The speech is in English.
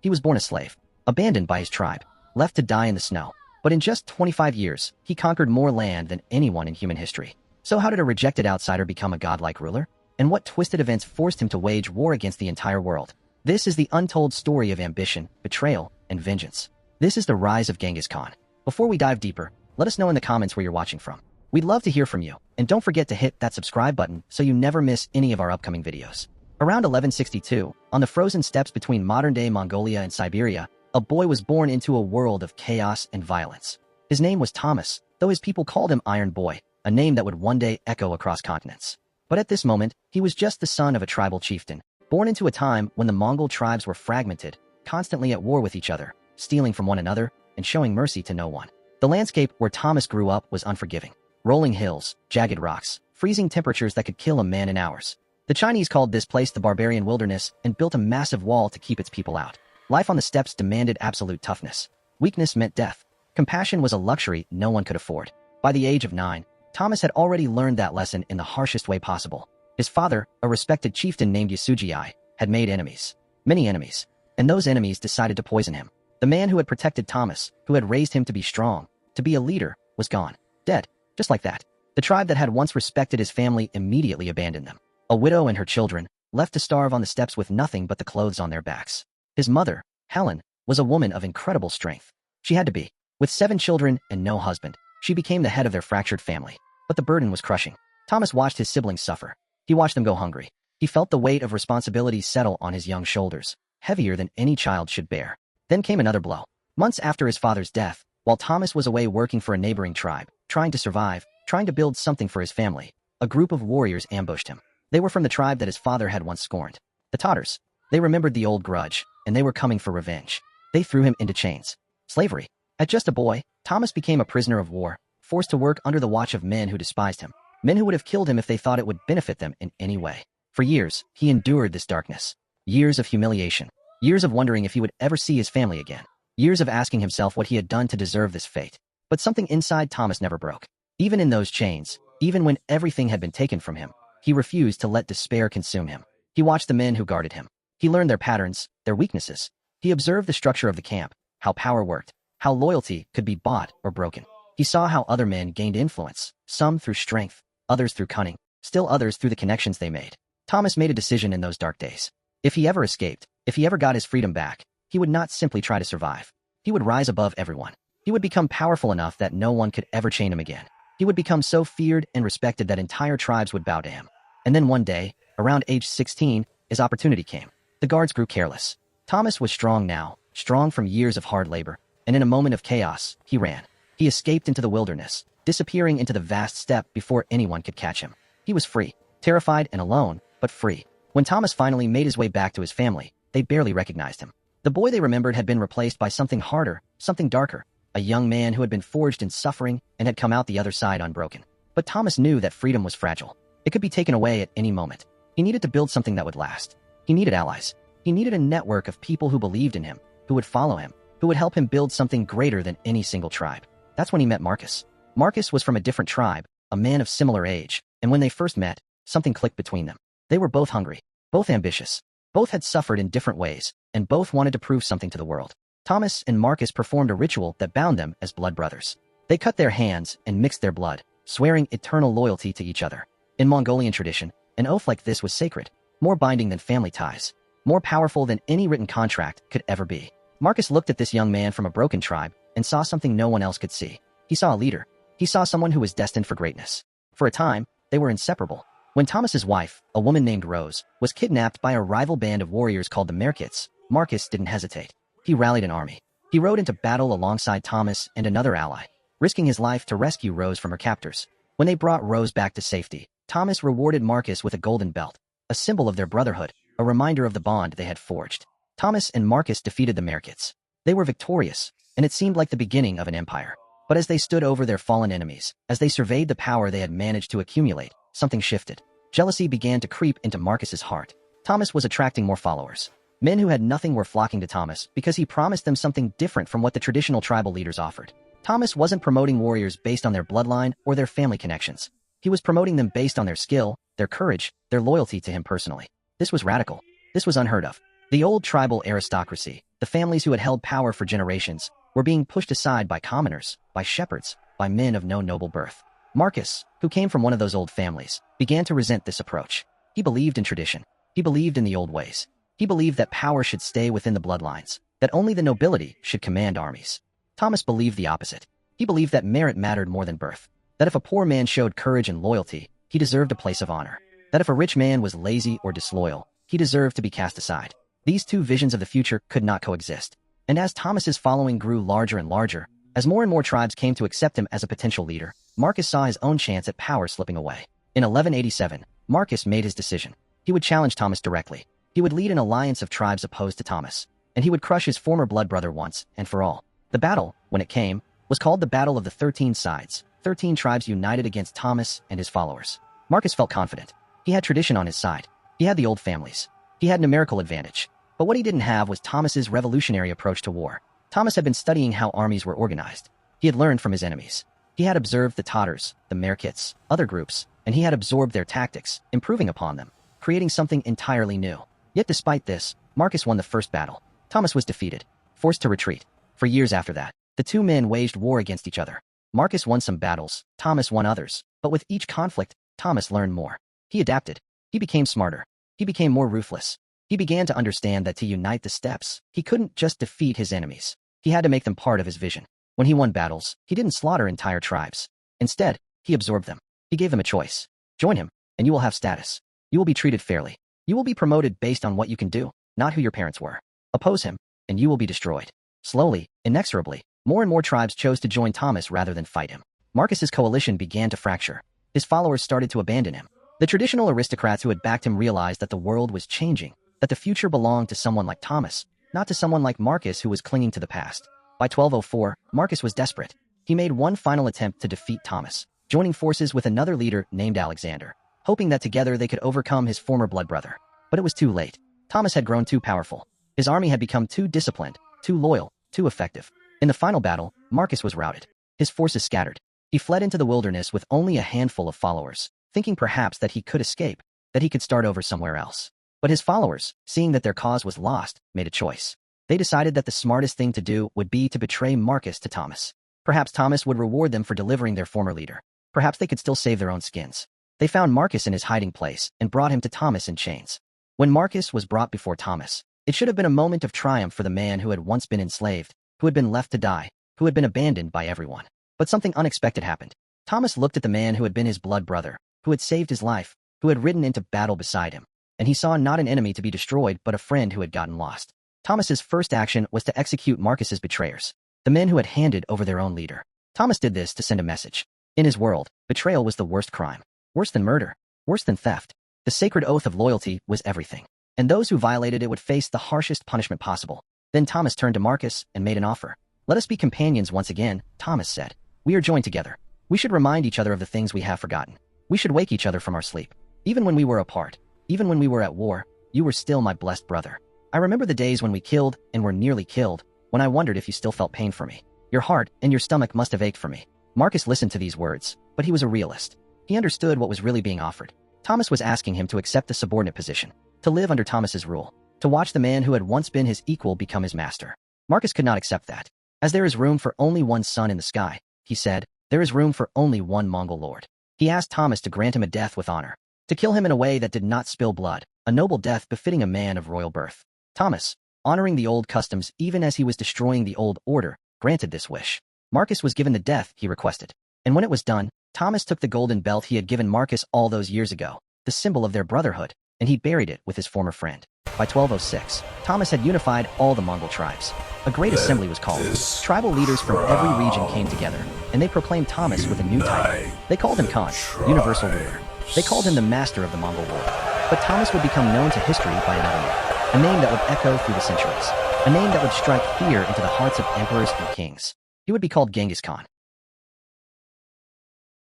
He was born a slave, abandoned by his tribe, left to die in the snow. But in just 25 years, he conquered more land than anyone in human history. So how did a rejected outsider become a godlike ruler? And what twisted events forced him to wage war against the entire world? This is the untold story of ambition, betrayal, and vengeance. This is the rise of Genghis Khan. Before we dive deeper, let us know in the comments where you're watching from. We'd love to hear from you, and don't forget to hit that subscribe button so you never miss any of our upcoming videos. Around 1162, on the frozen steppes between modern-day Mongolia and Siberia, a boy was born into a world of chaos and violence. His name was Thomas, though his people called him Iron Boy, a name that would one day echo across continents. But at this moment, he was just the son of a tribal chieftain, born into a time when the Mongol tribes were fragmented, constantly at war with each other, stealing from one another, and showing mercy to no one. The landscape where Thomas grew up was unforgiving. Rolling hills, jagged rocks, freezing temperatures that could kill a man in hours. The Chinese called this place the barbarian wilderness and built a massive wall to keep its people out. Life on the steppes demanded absolute toughness. Weakness meant death. Compassion was a luxury no one could afford. By the age of 9, Thomas had already learned that lesson in the harshest way possible. His father, a respected chieftain named Yasujii, had made enemies. Many enemies. And those enemies decided to poison him. The man who had protected Thomas, who had raised him to be strong, to be a leader, was gone. Dead. Just like that. The tribe that had once respected his family immediately abandoned them. A widow and her children, left to starve on the steppes with nothing but the clothes on their backs. His mother, Helen, was a woman of incredible strength. She had to be. With 7 children and no husband, she became the head of their fractured family. But the burden was crushing. Thomas watched his siblings suffer. He watched them go hungry. He felt the weight of responsibility settle on his young shoulders, heavier than any child should bear. Then came another blow. Months after his father's death, while Thomas was away working for a neighboring tribe, trying to survive, trying to build something for his family, a group of warriors ambushed him. They were from the tribe that his father had once scorned. The Tatars. They remembered the old grudge, and they were coming for revenge. They threw him into chains. Slavery. At just a boy, Thomas became a prisoner of war, forced to work under the watch of men who despised him, men who would have killed him if they thought it would benefit them in any way. For years, he endured this darkness. Years of humiliation. Years of wondering if he would ever see his family again. Years of asking himself what he had done to deserve this fate. But something inside Thomas never broke. Even in those chains, even when everything had been taken from him, he refused to let despair consume him. He watched the men who guarded him. He learned their patterns, their weaknesses. He observed the structure of the camp, how power worked, how loyalty could be bought or broken. He saw how other men gained influence, some through strength, others through cunning, still others through the connections they made. Thomas made a decision in those dark days. If he ever escaped, if he ever got his freedom back, he would not simply try to survive. He would rise above everyone. He would become powerful enough that no one could ever chain him again. He would become so feared and respected that entire tribes would bow to him. And then one day, around age 16, his opportunity came. The guards grew careless. Thomas was strong now, strong from years of hard labor, and in a moment of chaos, he ran. He escaped into the wilderness, disappearing into the vast steppe before anyone could catch him. He was free, terrified and alone, but free. When Thomas finally made his way back to his family, they barely recognized him. The boy they remembered had been replaced by something harder, something darker, a young man who had been forged in suffering and had come out the other side unbroken. But Thomas knew that freedom was fragile. It could be taken away at any moment. He needed to build something that would last. He needed allies. He needed a network of people who believed in him, who would follow him, who would help him build something greater than any single tribe. That's when he met Marcus. Marcus was from a different tribe, a man of similar age, and when they first met, something clicked between them. They were both hungry, both ambitious, both had suffered in different ways, and both wanted to prove something to the world. Thomas and Marcus performed a ritual that bound them as blood brothers. They cut their hands and mixed their blood, swearing eternal loyalty to each other. In Mongolian tradition, an oath like this was sacred, more binding than family ties, more powerful than any written contract could ever be. Marcus looked at this young man from a broken tribe and saw something no one else could see. He saw a leader. He saw someone who was destined for greatness. For a time, they were inseparable. When Thomas's wife, a woman named Rose, was kidnapped by a rival band of warriors called the Merkits, Marcus didn't hesitate. He rallied an army. He rode into battle alongside Thomas and another ally, risking his life to rescue Rose from her captors. When they brought Rose back to safety, Thomas rewarded Marcus with a golden belt, a symbol of their brotherhood, a reminder of the bond they had forged. Thomas and Marcus defeated the Merkits. They were victorious, and it seemed like the beginning of an empire. But as they stood over their fallen enemies, as they surveyed the power they had managed to accumulate, something shifted. Jealousy began to creep into Marcus's heart. Thomas was attracting more followers. Men who had nothing were flocking to Thomas because he promised them something different from what the traditional tribal leaders offered. Thomas wasn't promoting warriors based on their bloodline or their family connections. He was promoting them based on their skill, their courage, their loyalty to him personally. This was radical. This was unheard of. The old tribal aristocracy, the families who had held power for generations, were being pushed aside by commoners, by shepherds, by men of no noble birth. Marcus, who came from one of those old families, began to resent this approach. He believed in tradition. He believed in the old ways. He believed that power should stay within the bloodlines, that only the nobility should command armies. Thomas believed the opposite. He believed that merit mattered more than birth, that if a poor man showed courage and loyalty, he deserved a place of honor, that if a rich man was lazy or disloyal, he deserved to be cast aside. These two visions of the future could not coexist. And as Thomas's following grew larger and larger, as more and more tribes came to accept him as a potential leader, Marcus saw his own chance at power slipping away. In 1187, Marcus made his decision. He would challenge Thomas directly. He would lead an alliance of tribes opposed to Thomas, and he would crush his former blood brother once and for all. The battle, when it came, was called the Battle of the 13 Sides, 13 tribes united against Thomas and his followers. Marcus felt confident. He had tradition on his side. He had the old families. He had numerical advantage. But what he didn't have was Thomas's revolutionary approach to war. Thomas had been studying how armies were organized. He had learned from his enemies. He had observed the Tatars, the Merkits, other groups, and he had absorbed their tactics, improving upon them, creating something entirely new. Yet despite this, Marcus won the first battle. Thomas was defeated, forced to retreat. For years after that, the two men waged war against each other. Marcus won some battles, Thomas won others, but with each conflict, Thomas learned more. He adapted. He became smarter. He became more ruthless. He began to understand that to unite the steppes, he couldn't just defeat his enemies. He had to make them part of his vision. When he won battles, he didn't slaughter entire tribes. Instead, he absorbed them. He gave them a choice. Join him, and you will have status. You will be treated fairly. You will be promoted based on what you can do, not who your parents were. Oppose him, and you will be destroyed. Slowly, inexorably, more and more tribes chose to join Thomas rather than fight him. Marcus's coalition began to fracture. His followers started to abandon him. The traditional aristocrats who had backed him realized that the world was changing, that the future belonged to someone like Thomas, not to someone like Marcus who was clinging to the past. By 1204, Marcus was desperate. He made one final attempt to defeat Thomas, joining forces with another leader named Alexander, hoping that together they could overcome his former blood brother. But it was too late. Thomas had grown too powerful. His army had become too disciplined, too loyal, too effective. In the final battle, Marcus was routed. His forces scattered. He fled into the wilderness with only a handful of followers, thinking perhaps that he could escape, that he could start over somewhere else. But his followers, seeing that their cause was lost, made a choice. They decided that the smartest thing to do would be to betray Marcus to Thomas. Perhaps Thomas would reward them for delivering their former leader. Perhaps they could still save their own skins. They found Marcus in his hiding place and brought him to Thomas in chains. When Marcus was brought before Thomas, it should have been a moment of triumph for the man who had once been enslaved, who had been left to die, who had been abandoned by everyone. But something unexpected happened. Thomas looked at the man who had been his blood brother, who had saved his life, who had ridden into battle beside him, and he saw not an enemy to be destroyed but a friend who had gotten lost. Thomas's first action was to execute Marcus's betrayers, the men who had handed over their own leader. Thomas did this to send a message. In his world, betrayal was the worst crime. Worse than murder. Worse than theft. The sacred oath of loyalty was everything, and those who violated it would face the harshest punishment possible. Then Thomas turned to Marcus and made an offer. "Let us be companions once again," Thomas said. "We are joined together. We should remind each other of the things we have forgotten. We should wake each other from our sleep. Even when we were apart, even when we were at war, you were still my blessed brother. I remember the days when we killed and were nearly killed, when I wondered if you still felt pain for me. Your heart and your stomach must have ached for me." Marcus listened to these words, but he was a realist. He understood what was really being offered. Thomas was asking him to accept the subordinate position, to live under Thomas's rule, to watch the man who had once been his equal become his master. Marcus could not accept that. "As there is room for only one sun in the sky," he said, "there is room for only one Mongol lord." He asked Thomas to grant him a death with honor, to kill him in a way that did not spill blood, a noble death befitting a man of royal birth. Thomas, honoring the old customs even as he was destroying the old order, granted this wish. Marcus was given the death he requested. And when it was done, Thomas took the golden belt he had given Marcus all those years ago, the symbol of their brotherhood, and he buried it with his former friend. By 1206, Thomas had unified all the Mongol tribes. A great assembly was called. Tribal leaders from every region came together, and they proclaimed Thomas with a new title. They called him Khan, universal ruler. They called him the master of the Mongol world. But Thomas would become known to history by another name, a name that would echo through the centuries, a name that would strike fear into the hearts of emperors and kings. He would be called Genghis Khan.